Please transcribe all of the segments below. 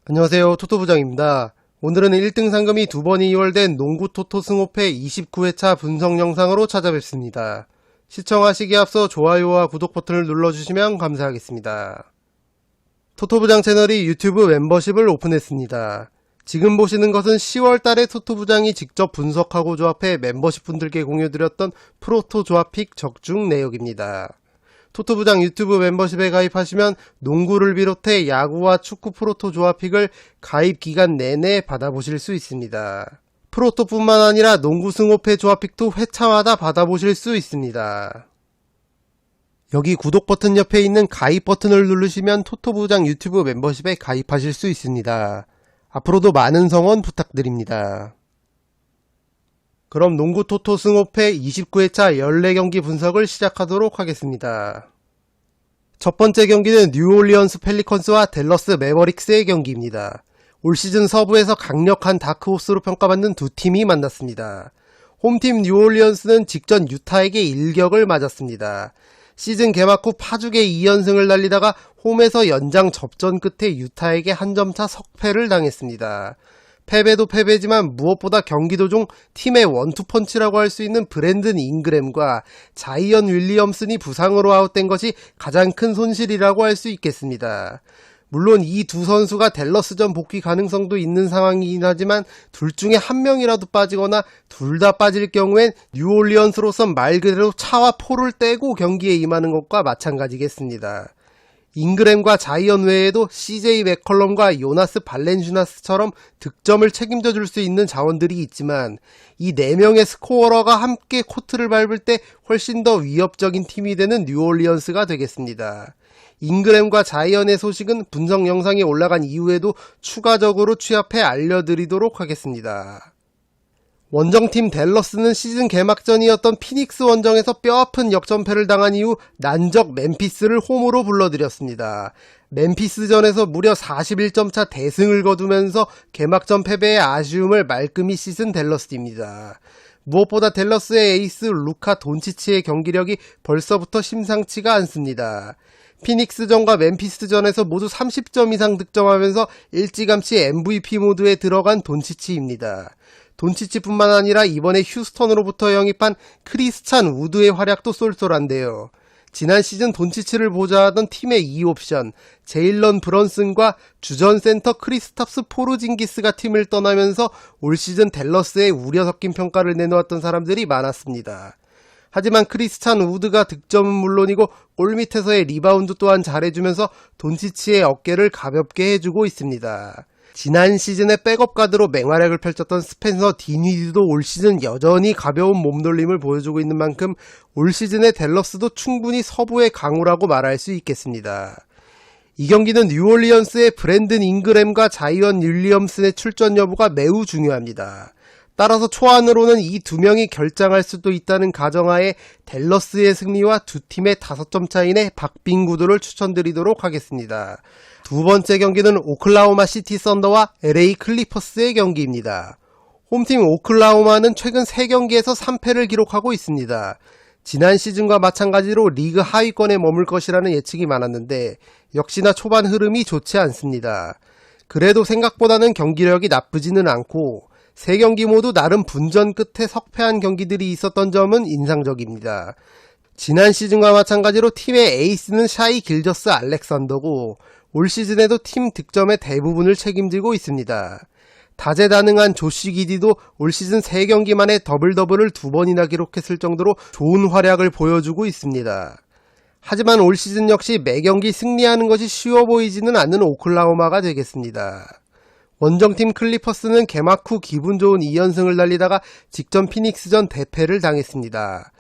안녕하세요. 토토부장입니다. 오늘은 1등 상금이 2번 이월된 농구 토토 승호패 29회차 분석 영상으로 찾아뵙습니다. 시청하시기에 앞서 좋아요와 구독 버튼을 눌러주시면 감사하겠습니다. 토토부장 채널이 유튜브 멤버십을 오픈했습니다. 지금 보시는 것은 10월달에 토토부장이 직접 분석하고 조합해 멤버십 분들께 공유드렸던 프로토 조합픽 적중 내역입니다. 토토부장 유튜브 멤버십에 가입하시면 농구를 비롯해 야구와 축구 프로토 조합픽을 가입 기간 내내 받아보실 수 있습니다. 프로토뿐만 아니라 농구 승호패 조합픽도 회차마다 받아보실 수 있습니다. 여기 구독 버튼 옆에 있는 가입 버튼을 누르시면 토토부장 유튜브 멤버십에 가입하실 수 있습니다. 앞으로도 많은 성원 부탁드립니다. 그럼 농구 토토 승호패 29회차 14경기 분석을 시작하도록 하겠습니다. 첫 번째 경기는 뉴올리언스 펠리컨스와 댈러스 매버릭스의 경기입니다. 올 시즌 서부에서 강력한 다크호스로 평가받는 두 팀이 만났습니다. 홈팀 뉴올리언스는 직전 유타에게 일격을 맞았습니다. 시즌 개막 후 파죽의 2연승을 달리다가 홈에서 연장 접전 끝에 유타에게 한 점차 석패를 당했습니다. 패배도 패배지만 무엇보다 경기 도중 팀의 원투펀치라고 할 수 있는 브랜든 잉그램과 자이언 윌리엄슨이 부상으로 아웃된 것이 가장 큰 손실이라고 할 수 있겠습니다. 물론 이 두 선수가 댈러스전 복귀 가능성도 있는 상황이긴 하지만 둘 중에 한 명이라도 빠지거나 둘 다 빠질 경우엔 뉴올리언스로선 말 그대로 차와 포를 떼고 경기에 임하는 것과 마찬가지겠습니다. 잉그램과 자이언 외에도 CJ 맥컬럼과 요나스 발렌슈나스처럼 득점을 책임져 줄 수 있는 자원들이 있지만 이 4명의 스코어러가 함께 코트를 밟을 때 훨씬 더 위협적인 팀이 되는 뉴올리언스가 되겠습니다. 잉그램과 자이언의 소식은 분석 영상이 올라간 이후에도 추가적으로 취합해 알려드리도록 하겠습니다. 원정팀 댈러스는 시즌 개막전이었던 피닉스 원정에서 뼈아픈 역전패를 당한 이후 난적 멤피스를 홈으로 불러들였습니다. 멤피스전에서 무려 41점 차 대승을 거두면서 개막전 패배의 아쉬움을 말끔히 씻은 댈러스입니다. 무엇보다 댈러스의 에이스 루카 돈치치의 경기력이 벌써부터 심상치가 않습니다. 피닉스전과 멤피스전에서 모두 30점 이상 득점하면서 일찌감치 MVP 모드에 들어간 돈치치입니다. 돈치치뿐만 아니라 이번에 휴스턴으로부터 영입한 크리스찬 우드의 활약도 쏠쏠한데요. 지난 시즌 돈치치를 보좌하던 팀의 2옵션 제일런 브런슨과 주전 센터 크리스탑스 포르징기스가 팀을 떠나면서 올 시즌 댈러스에 우려 섞인 평가를 내놓았던 사람들이 많았습니다. 하지만 크리스찬 우드가 득점은 물론이고 골밑에서의 리바운드 또한 잘해주면서 돈치치의 어깨를 가볍게 해주고 있습니다. 지난 시즌에 백업 가드로 맹활약을 펼쳤던 스펜서 디니디도 올 시즌 여전히 가벼운 몸놀림을 보여주고 있는 만큼 올 시즌의 댈러스도 충분히 서부의 강호라고 말할 수 있겠습니다. 이 경기는 뉴올리언스의 브랜든 잉그램과 자이언 윌리엄슨의 출전 여부가 매우 중요합니다. 따라서 초안으로는 이 두 명이 결장할 수도 있다는 가정하에 댈러스의 승리와 두 팀의 5점 차이의 박빙 구도를 추천드리도록 하겠습니다. 두 번째 경기는 오클라호마 시티 썬더와 LA 클리퍼스의 경기입니다. 홈팀 오클라호마는 최근 3경기에서 3패를 기록하고 있습니다. 지난 시즌과 마찬가지로 리그 하위권에 머물 것이라는 예측이 많았는데 역시나 초반 흐름이 좋지 않습니다. 그래도 생각보다는 경기력이 나쁘지는 않고 3경기 모두 나름 분전 끝에 석패한 경기들이 있었던 점은 인상적입니다. 지난 시즌과 마찬가지로 팀의 에이스는 샤이 길저스 알렉산더고 올 시즌에도 팀 득점의 대부분을 책임지고 있습니다. 다재다능한 조시 기디도 올 시즌 3경기 만에 더블더블을 2번이나 기록했을 정도로 좋은 활약을 보여주고 있습니다. 하지만 올 시즌 역시 매경기 승리하는 것이 쉬워 보이지는 않는 오클라호마가 되겠습니다. 원정팀 클리퍼스는 개막 후 기분 좋은 2연승을 달리다가 직전 피닉스전 대패를 당했습니다.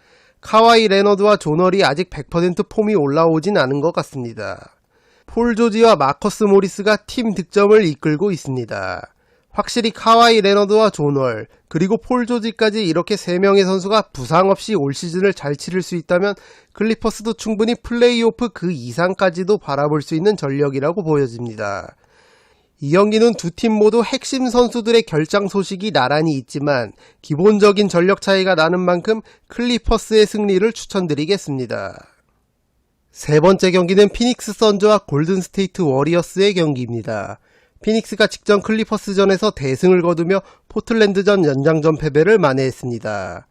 카와이 레너드와 조널이 아직 100% 폼이 올라오진 않은 것 같습니다. 폴 조지와 마커스 모리스가 팀 득점을 이끌고 있습니다. 확실히 카와이 레너드와 조널 그리고 폴 조지까지 이렇게 3명의 선수가 부상 없이 올 시즌을 잘 치를 수 있다면 클리퍼스도 충분히 플레이오프 그 이상까지도 바라볼 수 있는 전력이라고 보여집니다. 이 경기는 두 팀 모두 핵심 선수들의 결장 소식이 나란히 있지만 기본적인 전력 차이가 나는 만큼 클리퍼스의 승리를 추천드리겠습니다. 세 번째 경기는 피닉스 선즈와 골든 스테이트 워리어스의 경기입니다. 피닉스가 직전 클리퍼스전에서 대승을 거두며 포틀랜드전 연장전 패배를 만회했습니다.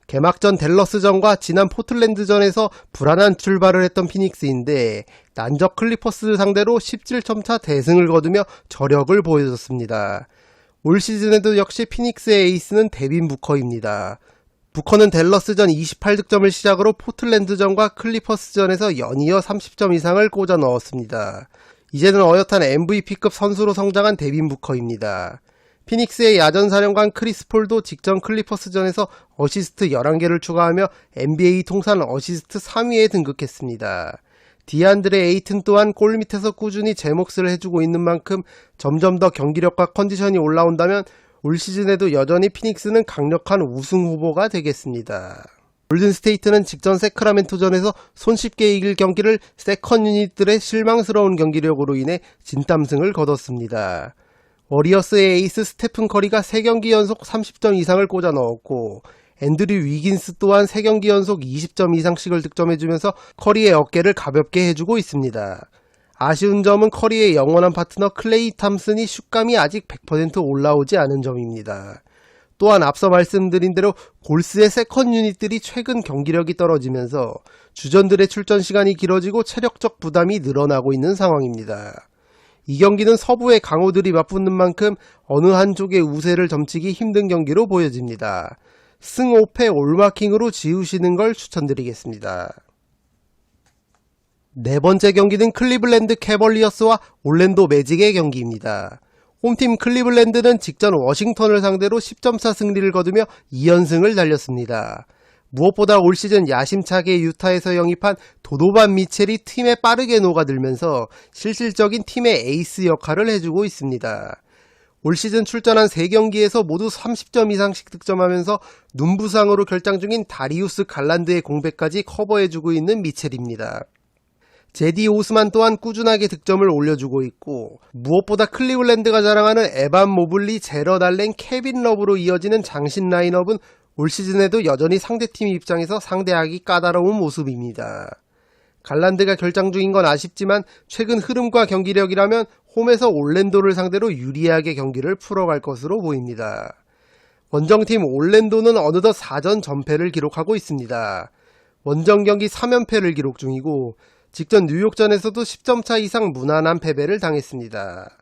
개막전 댈러스전과 지난 포틀랜드전에서 불안한 출발을 했던 피닉스인데 난적 클리퍼스 상대로 17점차 대승을 거두며 저력을 보여줬습니다. 올 시즌에도 역시 피닉스의 에이스는 데빈 부커입니다. 부커는 댈러스전 28득점을 시작으로 포틀랜드전과 클리퍼스전에서 연이어 30점 이상을 꽂아 넣었습니다. 이제는 어엿한 MVP급 선수로 성장한 데빈 부커입니다. 피닉스의 야전사령관 크리스 폴도 직전 클리퍼스전에서 어시스트 11개를 추가하며 NBA 통산 어시스트 3위에 등극했습니다. 디안드레 에이튼 또한 골 밑에서 꾸준히 제 몫을 해주고 있는 만큼 점점 더 경기력과 컨디션이 올라온다면 올 시즌에도 여전히 피닉스는 강력한 우승 후보가 되겠습니다. 골든스테이트는 직전 세크라멘토전에서 손쉽게 이길 경기를 세컨 유닛들의 실망스러운 경기력으로 인해 진땀승을 거뒀습니다. 워리어스의 에이스 스테픈 커리가 3경기 연속 30점 이상을 꽂아 넣었고 앤드류 위긴스 또한 3경기 연속 20점 이상씩을 득점해주면서 커리의 어깨를 가볍게 해주고 있습니다. 아쉬운 점은 커리의 영원한 파트너 클레이 탐슨이 슛감이 아직 100% 올라오지 않은 점입니다. 또한 앞서 말씀드린 대로 골스의 세컨 유닛들이 최근 경기력이 떨어지면서 주전들의 출전 시간이 길어지고 체력적 부담이 늘어나고 있는 상황입니다. 이 경기는 서부의 강호들이 맞붙는 만큼 어느 한쪽의 우세를 점치기 힘든 경기로 보여집니다. 승 5패 올마킹으로 지우시는 걸 추천드리겠습니다. 네 번째 경기는 클리블랜드 캐벌리어스와 올랜도 매직의 경기입니다. 홈팀 클리블랜드는 직전 워싱턴을 상대로 10점차 승리를 거두며 2연승을 달렸습니다. 무엇보다 올 시즌 야심차게 유타에서 영입한 도노반 미첼이 팀에 빠르게 녹아들면서 실질적인 팀의 에이스 역할을 해주고 있습니다. 올 시즌 출전한 3경기에서 모두 30점 이상씩 득점하면서 눈부상으로 결장 중인 다리우스 갈란드의 공백까지 커버해주고 있는 미첼입니다. 제디 오스만 또한 꾸준하게 득점을 올려주고 있고 무엇보다 클리블랜드가 자랑하는 에반 모블리, 제럿 알렌, 케빈 러브로 이어지는 장신 라인업은 올 시즌에도 여전히 상대팀 입장에서 상대하기 까다로운 모습입니다. 갈란드가 결장 중인 건 아쉽지만 최근 흐름과 경기력이라면 홈에서 올랜도를 상대로 유리하게 경기를 풀어갈 것으로 보입니다. 원정팀 올랜도는 어느덧 4전 전패를 기록하고 있습니다. 원정 경기 3연패를 기록 중이고 직전 뉴욕전에서도 10점차 이상 무난한 패배를 당했습니다.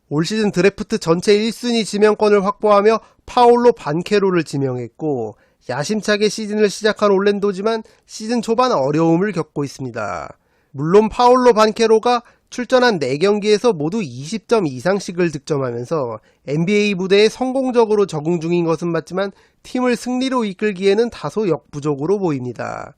올 시즌 드래프트 전체 1순위 지명권을 확보하며 파올로 반케로를 지명했고 야심차게 시즌을 시작한 올랜도지만 시즌 초반 어려움을 겪고 있습니다. 물론 파올로 반케로가 출전한 4경기에서 모두 20점 이상씩을 득점하면서 NBA 무대에 성공적으로 적응 중인 것은 맞지만 팀을 승리로 이끌기에는 다소 역부족으로 보입니다.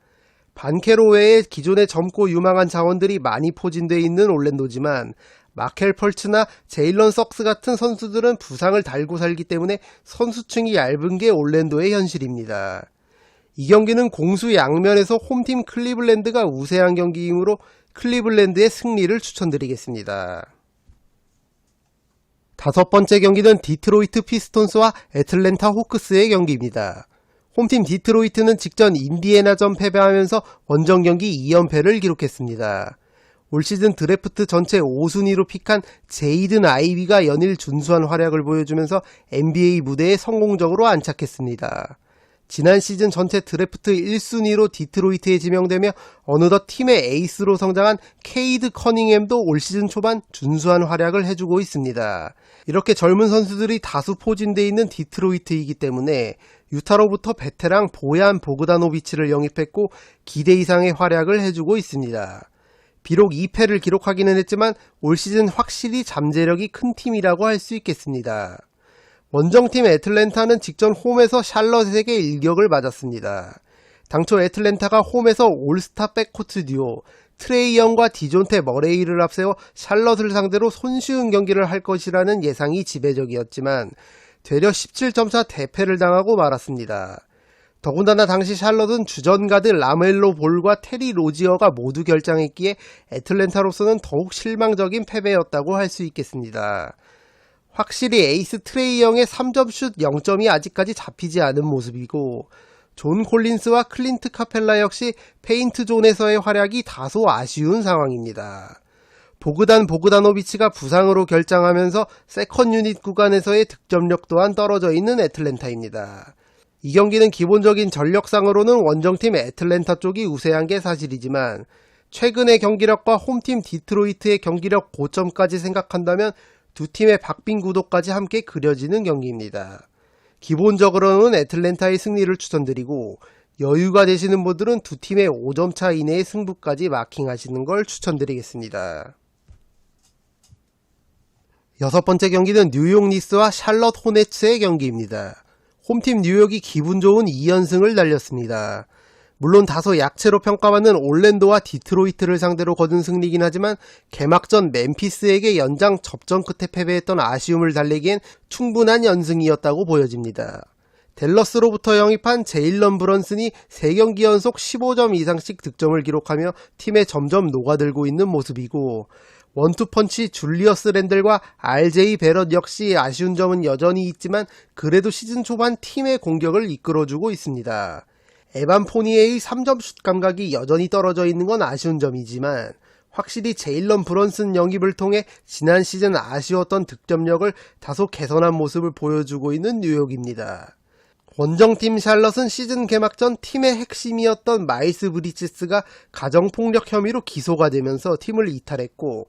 반케로 외에 기존에 젊고 유망한 자원들이 많이 포진되어 있는 올랜도지만 마켈 펄츠나 제일런 석스 같은 선수들은 부상을 달고 살기 때문에 선수층이 얇은 게 올랜도의 현실입니다. 이 경기는 공수 양면에서 홈팀 클리블랜드가 우세한 경기이므로 클리블랜드의 승리를 추천드리겠습니다. 다섯 번째 경기는 디트로이트 피스톤스와 애틀랜타 호크스의 경기입니다. 홈팀 디트로이트는 직전 인디애나전 패배하면서 원정 경기 2연패를 기록했습니다. 올 시즌 드래프트 전체 5순위로 픽한 제이든 아이비가 연일 준수한 활약을 보여주면서 NBA 무대에 성공적으로 안착했습니다. 지난 시즌 전체 드래프트 1순위로 디트로이트에 지명되며 어느덧 팀의 에이스로 성장한 케이드 커닝햄도 올 시즌 초반 준수한 활약을 해주고 있습니다. 이렇게 젊은 선수들이 다수 포진되어 있는 디트로이트이기 때문에 유타로부터 베테랑 보얀 보그다노비치를 영입했고 기대 이상의 활약을 해주고 있습니다. 비록 2패를 기록하기는 했지만 올 시즌 확실히 잠재력이 큰 팀이라고 할 수 있겠습니다. 원정팀 애틀랜타는 직전 홈에서 샬럿에게 일격을 맞았습니다. 당초 애틀랜타가 홈에서 올스타 백코트 듀오 트레이 영과 디존테 머레이를 앞세워 샬럿을 상대로 손쉬운 경기를 할 것이라는 예상이 지배적이었지만 되려 17점차 대패를 당하고 말았습니다. 더군다나 당시 샬럿은 주전 가드 라멜로 볼과 테리 로지어가 모두 결장했기에 애틀랜타로서는 더욱 실망적인 패배였다고 할 수 있겠습니다. 확실히 에이스 트레이 영의 3점슛 0점이 아직까지 잡히지 않은 모습이고 존 콜린스와 클린트 카펠라 역시 페인트 존에서의 활약이 다소 아쉬운 상황입니다. 보그다노비치가 부상으로 결장하면서 세컨 유닛 구간에서의 득점력 또한 떨어져 있는 애틀랜타입니다. 이 경기는 기본적인 전력상으로는 원정팀 애틀랜타 쪽이 우세한 게 사실이지만 최근의 경기력과 홈팀 디트로이트의 경기력 고점까지 생각한다면 두 팀의 박빙 구도까지 함께 그려지는 경기입니다. 기본적으로는 애틀랜타의 승리를 추천드리고 여유가 되시는 분들은 두 팀의 5점 차 이내의 승부까지 마킹하시는 걸 추천드리겠습니다. 여섯 번째 경기는 뉴욕 니스와 샬럿 호네츠의 경기입니다. 홈팀 뉴욕이 기분 좋은 2연승을 달렸습니다. 물론 다소 약체로 평가받는 올랜도와 디트로이트를 상대로 거둔 승리긴 하지만 개막전 멤피스에게 연장 접전 끝에 패배했던 아쉬움을 달래기엔 충분한 연승이었다고 보여집니다. 댈러스로부터 영입한 제일런 브런슨이 3경기 연속 15점 이상씩 득점을 기록하며 팀에 점점 녹아들고 있는 모습이고 원투펀치 줄리어스 랜들과 RJ 베럿 역시 아쉬운 점은 여전히 있지만 그래도 시즌 초반 팀의 공격을 이끌어주고 있습니다. 에반 포니에의 3점 슛 감각이 여전히 떨어져 있는 건 아쉬운 점이지만 확실히 제일런 브런슨 영입을 통해 지난 시즌 아쉬웠던 득점력을 다소 개선한 모습을 보여주고 있는 뉴욕입니다. 원정팀 샬럿은 시즌 개막 전 팀의 핵심이었던 마일스 브리지스가 가정폭력 혐의로 기소가 되면서 팀을 이탈했고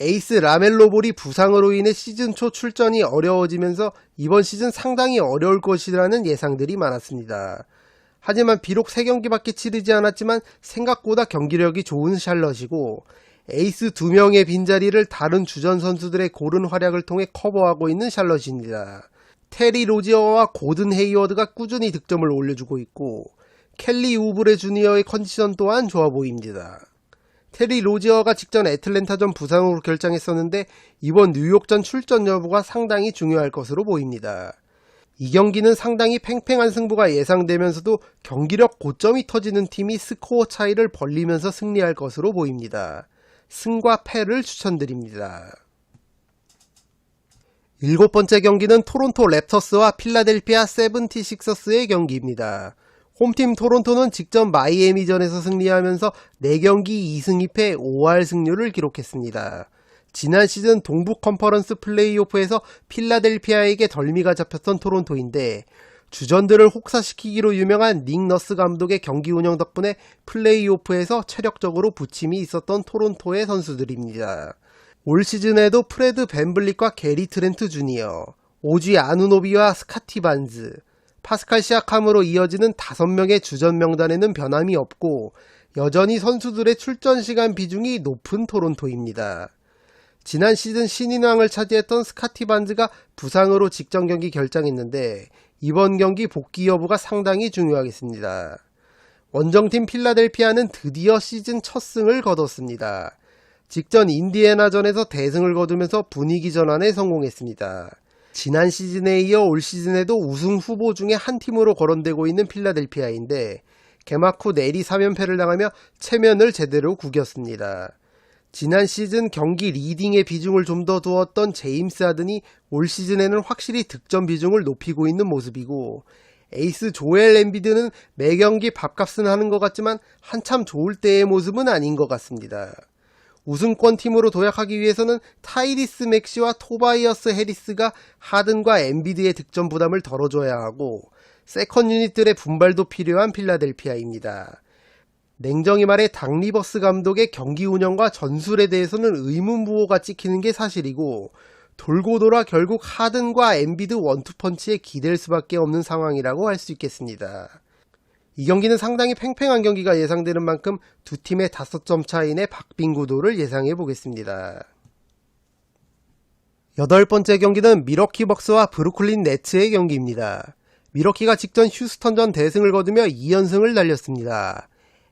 에이스 라멜로 볼이 부상으로 인해 시즌 초 출전이 어려워지면서 이번 시즌 상당히 어려울 것이라는 예상들이 많았습니다. 하지만 비록 3경기밖에 치르지 않았지만 생각보다 경기력이 좋은 샬럿이고 에이스 2명의 빈자리를 다른 주전 선수들의 고른 활약을 통해 커버하고 있는 샬럿입니다. 테리 로지어와 고든 헤이워드가 꾸준히 득점을 올려주고 있고 켈리 우브레 주니어의 컨디션 또한 좋아 보입니다. 테리 로지어가 직전 애틀랜타전 부상으로 결장했었는데 이번 뉴욕전 출전 여부가 상당히 중요할 것으로 보입니다. 이 경기는 상당히 팽팽한 승부가 예상되면서도 경기력 고점이 터지는 팀이 스코어 차이를 벌리면서 승리할 것으로 보입니다. 승과 패를 추천드립니다. 7번째 경기는 토론토 랩터스와 필라델피아 세븐티식서스의 경기입니다. 홈팀 토론토는 직전 마이애미전에서 승리하면서 4경기 2승 2패 5할 승률을 기록했습니다. 지난 시즌 동부 컨퍼런스 플레이오프에서 필라델피아에게 덜미가 잡혔던 토론토인데 주전들을 혹사시키기로 유명한 닉 너스 감독의 경기 운영 덕분에 플레이오프에서 체력적으로 부침이 있었던 토론토의 선수들입니다. 올 시즌에도 프레드 벤블릿과 게리 트렌트 주니어, 오지 아누노비와 스카티 반즈, 파스칼 시아캄으로 이어지는 5명의 주전 명단에는 변함이 없고 여전히 선수들의 출전 시간 비중이 높은 토론토입니다. 지난 시즌 신인왕을 차지했던 스카티 반즈가 부상으로 직전 경기 결장했는데 이번 경기 복귀 여부가 상당히 중요하겠습니다. 원정팀 필라델피아는 드디어 시즌 첫 승을 거뒀습니다. 직전 인디애나전에서 대승을 거두면서 분위기 전환에 성공했습니다. 지난 시즌에 이어 올 시즌에도 우승 후보 중에 한 팀으로 거론되고 있는 필라델피아인데 개막 후 내리 3연패를 당하며 체면을 제대로 구겼습니다. 지난 시즌 경기 리딩의 비중을 좀 더 두었던 제임스 하든이 올 시즌에는 확실히 득점 비중을 높이고 있는 모습이고 에이스 조엘 엠비드는 매 경기 밥값은 하는 것 같지만 한참 좋을 때의 모습은 아닌 것 같습니다. 우승권 팀으로 도약하기 위해서는 타이리스 맥시와 토바이어스 해리스가 하든과 엠비드의 득점 부담을 덜어줘야 하고 세컨 유닛들의 분발도 필요한 필라델피아입니다. 냉정히 말해 닥 리버스 감독의 경기 운영과 전술에 대해서는 의문부호가 찍히는 게 사실이고 돌고 돌아 결국 하든과 엠비드 원투펀치에 기댈 수밖에 없는 상황이라고 할 수 있겠습니다. 이 경기는 상당히 팽팽한 경기가 예상되는 만큼 두 팀의 5점 차이의 박빙 구도를 예상해 보겠습니다. 8번째 경기는 미러키 벅스와 브루클린 네츠의 경기입니다. 미러키가 직전 휴스턴전 대승을 거두며 2연승을 달렸습니다.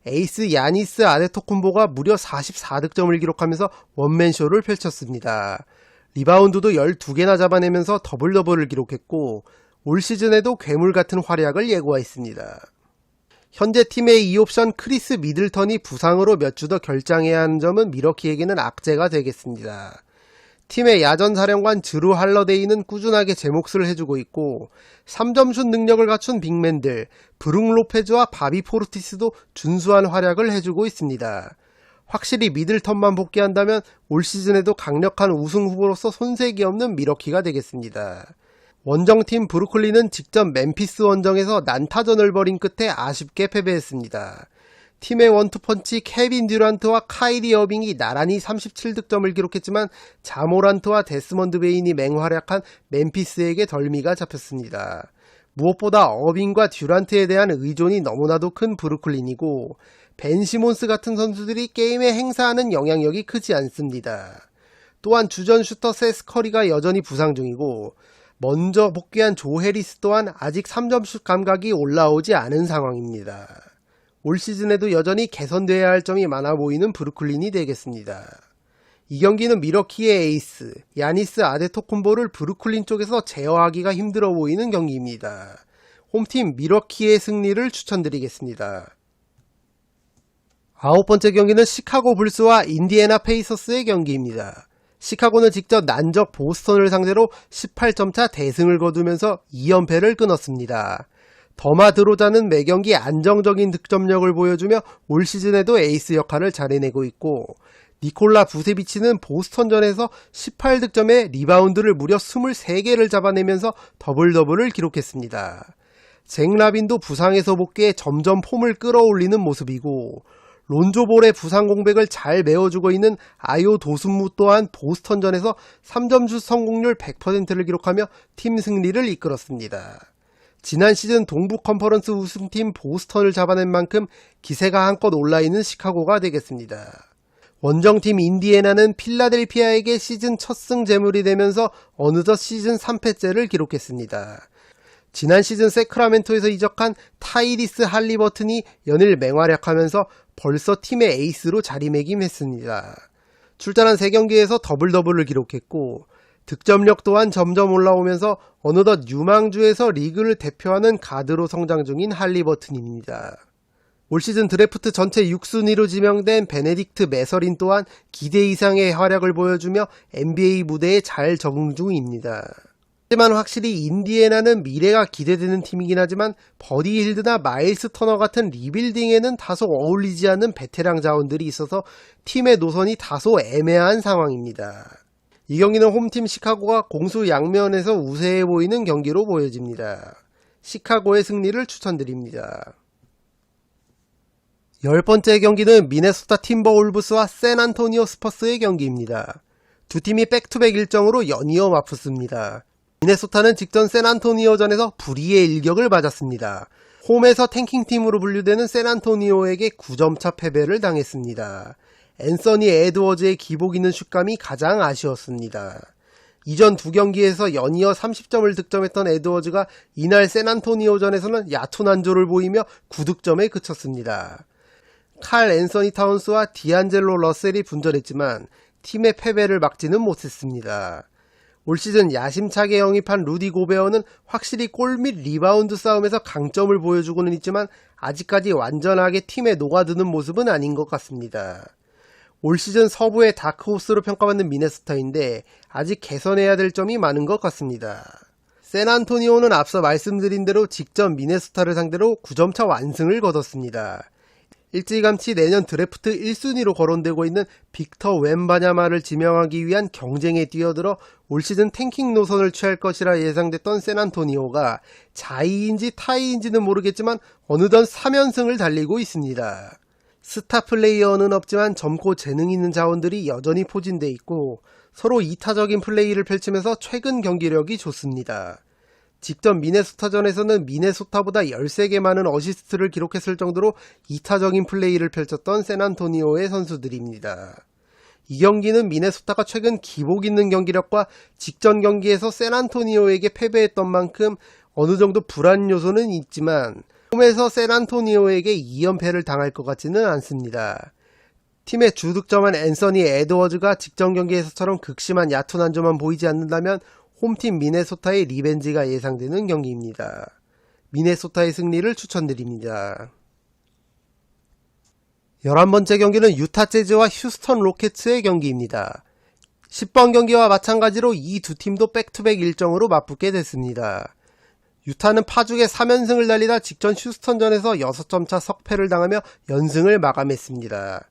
에이스 야니스 아데토쿤보가 무려 44득점을 기록하면서 원맨쇼를 펼쳤습니다. 리바운드도 12개나 잡아내면서 더블 더블을 기록했고 올 시즌에도 괴물 같은 활약을 예고했습니다. 현재 팀의 2옵션 크리스 미들턴이 부상으로 몇 주 더 결장해야 하는 점은 미러키에게는 악재가 되겠습니다. 팀의 야전 사령관 드루 할러데이는 꾸준하게 제 몫을 해주고 있고 3점슛 능력을 갖춘 빅맨들 브룩 로페즈와 바비 포르티스도 준수한 활약을 해주고 있습니다. 확실히 미들턴만 복귀한다면 올 시즌에도 강력한 우승 후보로서 손색이 없는 미러키가 되겠습니다. 원정팀 브루클린은 직전 멤피스 원정에서 난타전을 벌인 끝에 아쉽게 패배했습니다. 팀의 원투펀치 케빈 듀란트와 카이리 어빙이 나란히 37득점을 기록했지만 자모란트와 데스먼드 베인이 맹활약한 멤피스에게 덜미가 잡혔습니다. 무엇보다 어빙과 듀란트에 대한 의존이 너무나도 큰 브루클린이고 벤 시몬스 같은 선수들이 게임에 행사하는 영향력이 크지 않습니다. 또한 주전 슈터 세스 커리가 여전히 부상 중이고 먼저 복귀한 조 해리스 또한 아직 3점슛 감각이 올라오지 않은 상황입니다. 올 시즌에도 여전히 개선돼야 할 점이 많아 보이는 브루클린이 되겠습니다. 이 경기는 미러키의 에이스 야니스 아데토쿤보를 브루클린 쪽에서 제어하기가 힘들어 보이는 경기입니다. 홈팀 미러키의 승리를 추천드리겠습니다. 9번째 경기는 시카고 불스와 인디애나 페이서스의 경기입니다. 시카고는 직접 난적 보스턴을 상대로 18점차 대승을 거두면서 2연패를 끊었습니다. 더마 드로자는 매경기 안정적인 득점력을 보여주며 올 시즌에도 에이스 역할을 잘 해내고 있고 니콜라 부세비치는 보스턴전에서 18득점에 리바운드를 무려 23개를 잡아내면서 더블더블을 기록했습니다. 잭 라빈도 부상에서 복귀해 점점 폼을 끌어올리는 모습이고 론조볼의 부상 공백을 잘 메워주고 있는 아요 도순무 또한 보스턴전에서 3점슛 성공률 100%를 기록하며 팀 승리를 이끌었습니다. 지난 시즌 동부 컨퍼런스 우승팀 보스턴을 잡아낸 만큼 기세가 한껏 올라있는 시카고가 되겠습니다. 원정팀 인디애나는 필라델피아에게 시즌 첫 승 제물이 되면서 어느덧 시즌 3패째를 기록했습니다. 지난 시즌 세크라멘토에서 이적한 타이리스 할리버튼이 연일 맹활약하면서 벌써 팀의 에이스로 자리매김했습니다. 출전한 3경기에서 더블더블을 기록했고 득점력 또한 점점 올라오면서 어느덧 유망주에서 리그를 대표하는 가드로 성장 중인 할리버튼입니다. 올 시즌 드래프트 전체 6순위로 지명된 베네딕트 메서린 또한 기대 이상의 활약을 보여주며 NBA 무대에 잘 적응 중입니다. 하지만 확실히 인디애나는 미래가 기대되는 팀이긴 하지만 버디 힐드나 마일스 터너 같은 리빌딩에는 다소 어울리지 않는 베테랑 자원들이 있어서 팀의 노선이 다소 애매한 상황입니다. 이 경기는 홈팀 시카고가 공수 양면에서 우세해 보이는 경기로 보여집니다. 시카고의 승리를 추천드립니다. 10번째 경기는 미네소타 팀버울브스와 샌안토니오 스퍼스의 경기입니다. 두 팀이 백투백 일정으로 연이어 맞붙습니다. 미네소타는 직전 샌안토니오전에서 불의의 일격을 맞았습니다. 홈에서 탱킹팀으로 분류되는 샌안토니오에게 9점차 패배를 당했습니다. 앤서니 에드워즈의 기복 있는 슛감이 가장 아쉬웠습니다. 이전 두 경기에서 연이어 30점을 득점했던 에드워즈가 이날 샌안토니오전에서는 얕은 안조를 보이며 9득점에 그쳤습니다. 칼 앤서니 타운스와 디안젤로 러셀이 분전했지만 팀의 패배를 막지는 못했습니다. 올 시즌 야심차게 영입한 루디 고베어는 확실히 골 및 리바운드 싸움에서 강점을 보여주고는 있지만 아직까지 완전하게 팀에 녹아드는 모습은 아닌 것 같습니다. 올 시즌 서부의 다크호스로 평가받는 미네소타인데 아직 개선해야 될 점이 많은 것 같습니다. 샌안토니오는 앞서 말씀드린 대로 직전 미네소타를 상대로 9점차 완승을 거뒀습니다. 일찌감치 내년 드래프트 1순위로 거론되고 있는 빅터 웬바냐마를 지명하기 위한 경쟁에 뛰어들어 올 시즌 탱킹 노선을 취할 것이라 예상됐던 샌안토니오가 자이인지 타이인지는 모르겠지만 어느덧 3연승을 달리고 있습니다. 스타 플레이어는 없지만 젊고 재능 있는 자원들이 여전히 포진돼 있고 서로 이타적인 플레이를 펼치면서 최근 경기력이 좋습니다. 직전 미네소타전에서는 미네소타보다 13개 많은 어시스트를 기록했을 정도로 이타적인 플레이를 펼쳤던 샌안토니오의 선수들입니다. 이 경기는 미네소타가 최근 기복 있는 경기력과 직전 경기에서 샌안토니오에게 패배했던 만큼 어느 정도 불안 요소는 있지만 홈에서 샌안토니오에게 2연패를 당할 것 같지는 않습니다. 팀의 주득점한 앤서니 에드워즈가 직전 경기에서처럼 극심한 얕은 안조만 보이지 않는다면 홈팀 미네소타의 리벤지가 예상되는 경기입니다. 미네소타의 승리를 추천드립니다. 11번째 경기는 유타 재즈와 휴스턴 로켓츠의 경기입니다. 10번 경기와 마찬가지로 이 두 팀도 백투백 일정으로 맞붙게 됐습니다. 유타는 파죽의 3연승을 달리다 직전 휴스턴전에서 6점차 석패를 당하며 연승을 마감했습니다.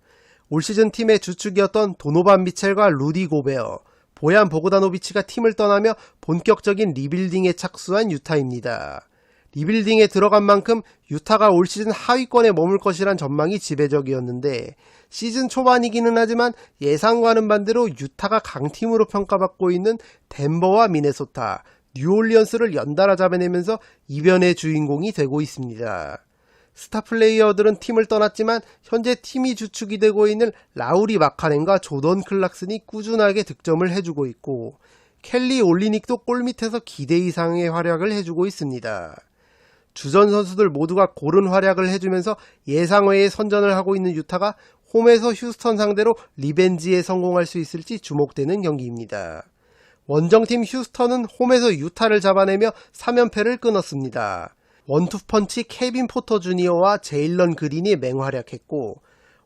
올 시즌 팀의 주축이었던 도노반 미첼과 루디 고베어, 보얀 보그다노비치가 팀을 떠나며 본격적인 리빌딩에 착수한 유타입니다. 리빌딩에 들어간 만큼 유타가 올 시즌 하위권에 머물 것이란 전망이 지배적이었는데 시즌 초반이기는 하지만 예상과는 반대로 유타가 강팀으로 평가받고 있는 덴버와 미네소타, 뉴올리언스를 연달아 잡아내면서 이변의 주인공이 되고 있습니다. 스타 플레이어들은 팀을 떠났지만 현재 팀이 주축이 되고 있는 라우리 마카넨과 조던 클락슨이 꾸준하게 득점을 해주고 있고 켈리 올리닉도 골밑에서 기대 이상의 활약을 해주고 있습니다. 주전 선수들 모두가 고른 활약을 해주면서 예상외의 선전을 하고 있는 유타가 홈에서 휴스턴 상대로 리벤지에 성공할 수 있을지 주목되는 경기입니다. 원정팀 휴스턴은 홈에서 유타를 잡아내며 3연패를 끊었습니다. 원투펀치 케빈 포터 주니어와 제일런 그린이 맹활약했고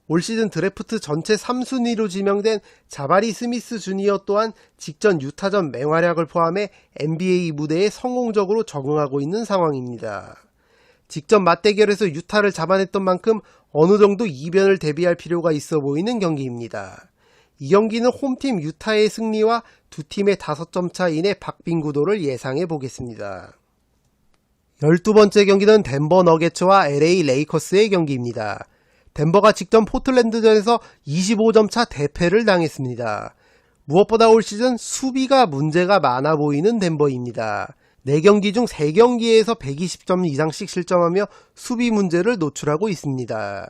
올 시즌 드래프트 전체 3순위로 지명된 자바리 스미스 주니어 또한 직전 유타전 맹활약을 포함해 NBA 무대에 성공적으로 적응하고 있는 상황입니다. 직전 맞대결에서 유타를 잡아냈던 만큼 어느 정도 이변을 대비할 필요가 있어 보이는 경기입니다. 이 경기는 홈팀 유타의 승리와 두 팀의 5점 차 이내 박빙 구도를 예상해 보겠습니다. 12번째 경기는 덴버 너게츠와 LA 레이커스의 경기입니다. 덴버가 직전 포틀랜드전에서 25점 차 대패를 당했습니다. 무엇보다 올 시즌 수비가 문제가 많아 보이는 덴버입니다. 4경기 중 3경기에서 120점 이상씩 실점하며 수비 문제를 노출하고 있습니다.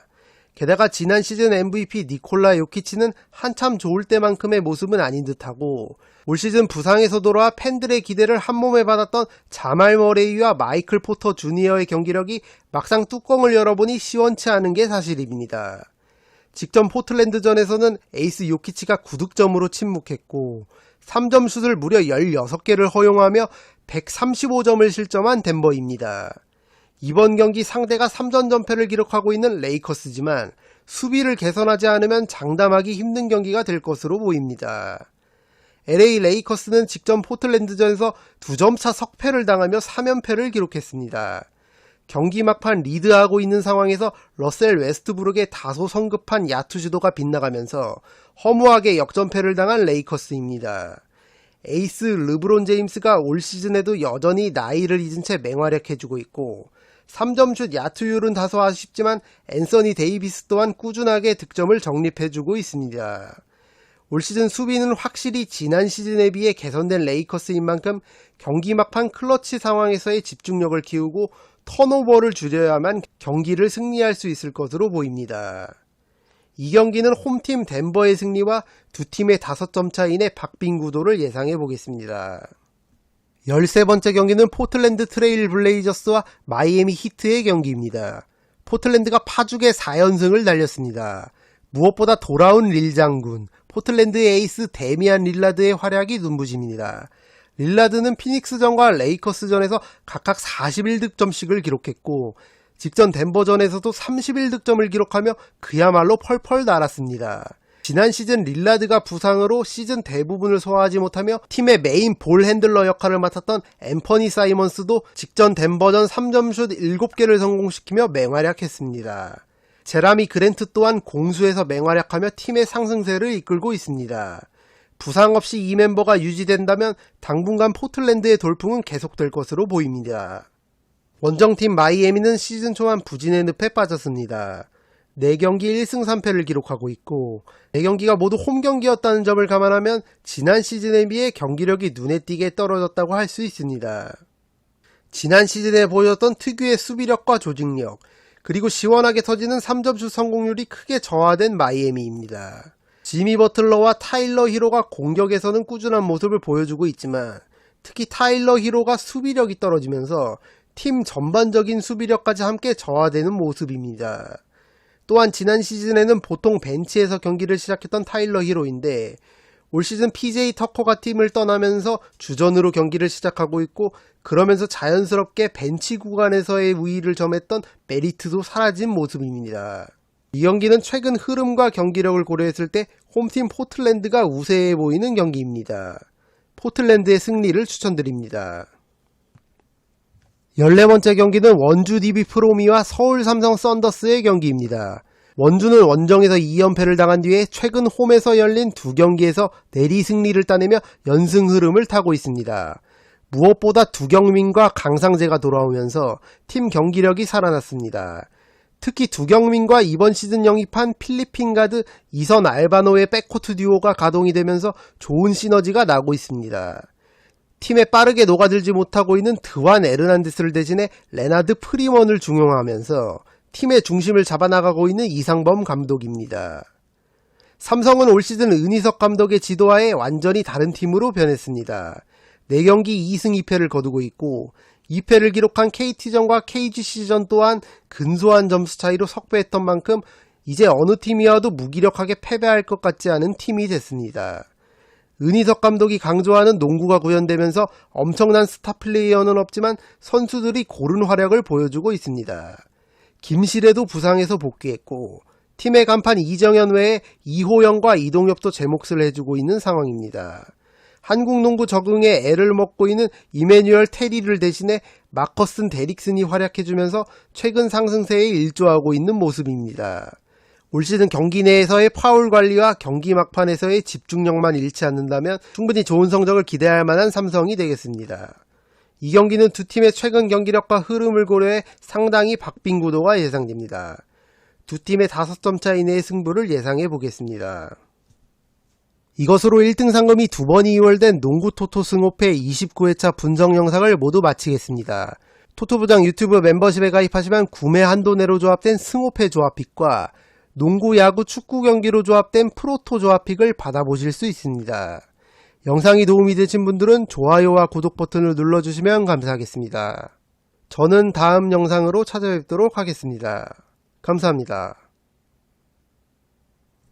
게다가 지난 시즌 MVP 니콜라 요키치는 한참 좋을 때만큼의 모습은 아닌 듯하고 올 시즌 부상에서 돌아와 팬들의 기대를 한몸에 받았던 자말 머레이와 마이클 포터 주니어의 경기력이 막상 뚜껑을 열어보니 시원치 않은 게 사실입니다. 직전 포틀랜드전에서는 에이스 요키치가 9득점으로 침묵했고 3점 슛을 무려 16개를 허용하며 135점을 실점한 덴버입니다. 이번 경기 상대가 3전 전패를 기록하고 있는 레이커스지만 수비를 개선하지 않으면 장담하기 힘든 경기가 될 것으로 보입니다. LA 레이커스는 직전 포틀랜드전에서 2점차 석패를 당하며 3연패를 기록했습니다. 경기 막판 리드하고 있는 상황에서 러셀 웨스트브룩의 다소 성급한 야투 지도가 빗나가면서 허무하게 역전패를 당한 레이커스입니다. 에이스 르브론 제임스가 올 시즌에도 여전히 나이를 잊은 채 맹활약해주고 있고 3점슛 야투율은 다소 아쉽지만 앤서니 데이비스 또한 꾸준하게 득점을 정립해주고 있습니다. 올 시즌 수비는 확실히 지난 시즌에 비해 개선된 레이커스인 만큼 경기 막판 클러치 상황에서의 집중력을 키우고 턴오버를 줄여야만 경기를 승리할 수 있을 것으로 보입니다. 이 경기는 홈팀 덴버의 승리와 두 팀의 5점 차 이내 박빙 구도를 예상해 보겠습니다. 13번째 경기는 포틀랜드 트레일 블레이저스와 마이애미 히트의 경기입니다. 포틀랜드가 파죽의 4연승을 달렸습니다. 무엇보다 돌아온 릴 장군, 포틀랜드의 에이스 데미안 릴라드의 활약이 눈부십니다. 릴라드는 피닉스전과 레이커스전에서 각각 41득점씩을 기록했고 직전 덴버전에서도 31득점을 기록하며 그야말로 펄펄 날았습니다. 지난 시즌 릴라드가 부상으로 시즌 대부분을 소화하지 못하며 팀의 메인 볼 핸들러 역할을 맡았던 앰퍼니 사이먼스도 직전 덴버전 3점슛 7개를 성공시키며 맹활약했습니다. 제라미 그랜트 또한 공수에서 맹활약하며 팀의 상승세를 이끌고 있습니다. 부상 없이 이 멤버가 유지된다면 당분간 포틀랜드의 돌풍은 계속될 것으로 보입니다. 원정팀 마이애미는 시즌 초반 부진의 늪에 빠졌습니다. 4경기 1승 3패를 기록하고 있고 4경기가 모두 홈경기였다는 점을 감안하면 지난 시즌에 비해 경기력이 눈에 띄게 떨어졌다고 할 수 있습니다. 지난 시즌에 보여줬던 특유의 수비력과 조직력, 그리고 시원하게 터지는 3점슛 성공률이 크게 저하된 마이애미입니다. 지미 버틀러와 타일러 히로가 공격에서는 꾸준한 모습을 보여주고 있지만 특히 타일러 히로가 수비력이 떨어지면서 팀 전반적인 수비력까지 함께 저하되는 모습입니다. 또한 지난 시즌에는 보통 벤치에서 경기를 시작했던 타일러 히로인데 올 시즌 PJ 터커가 팀을 떠나면서 주전으로 경기를 시작하고 있고 그러면서 자연스럽게 벤치 구간에서의 우위를 점했던 메리트도 사라진 모습입니다. 이 경기는 최근 흐름과 경기력을 고려했을 때 홈팀 포틀랜드가 우세해 보이는 경기입니다. 포틀랜드의 승리를 추천드립니다. 14번째 경기는 원주 DB 프로미와 서울 삼성 썬더스의 경기입니다. 원주는 원정에서 2연패를 당한 뒤에 최근 홈에서 열린 2경기에서 내리 승리를 따내며 연승 흐름을 타고 있습니다. 무엇보다 두경민과 강상재가 돌아오면서 팀 경기력이 살아났습니다. 특히 두경민과 이번 시즌 영입한 필리핀 가드 이선 알바노의 백코트 듀오가 가동이 되면서 좋은 시너지가 나고 있습니다. 팀에 빠르게 녹아들지 못하고 있는 드완 에르난데스를 대신해 레나드 프리먼을 중용하면서 팀의 중심을 잡아나가고 있는 이상범 감독입니다. 삼성은 올 시즌 은희석 감독의 지도하에 완전히 다른 팀으로 변했습니다. 4경기 2승 2패를 거두고 있고 2패를 기록한 KT전과 KGC전 또한 근소한 점수 차이로 석배했던 만큼 이제 어느 팀이어도 무기력하게 패배할 것 같지 않은 팀이 됐습니다. 은희석 감독이 강조하는 농구가 구현되면서 엄청난 스타 플레이어는 없지만 선수들이 고른 활약을 보여주고 있습니다. 김시래도 부상에서 복귀했고 팀의 간판 이정현 외에 이호영과 이동엽도 제 몫을 해주고 있는 상황입니다. 한국 농구 적응에 애를 먹고 있는 이메뉴얼 테리를 대신해 마커슨 데릭슨이 활약해주면서 최근 상승세에 일조하고 있는 모습입니다. 올 시즌 경기 내에서의 파울 관리와 경기 막판에서의 집중력만 잃지 않는다면 충분히 좋은 성적을 기대할 만한 삼성이 되겠습니다. 이 경기는 두 팀의 최근 경기력과 흐름을 고려해 상당히 박빙 구도가 예상됩니다. 두 팀의 5점 차 이내의 승부를 예상해 보겠습니다. 이것으로 1등 상금이 2번 이월된 농구 토토 승호패 29회차 분석 영상을 모두 마치겠습니다. 토토부장 유튜브 멤버십에 가입하시면 구매 한도 내로 조합된 승호패 조합픽과 농구, 야구, 축구 경기로 조합된 프로토 조합픽을 받아보실 수 있습니다. 영상이 도움이 되신 분들은 좋아요와 구독 버튼을 눌러주시면 감사하겠습니다. 저는 다음 영상으로 찾아뵙도록 하겠습니다. 감사합니다.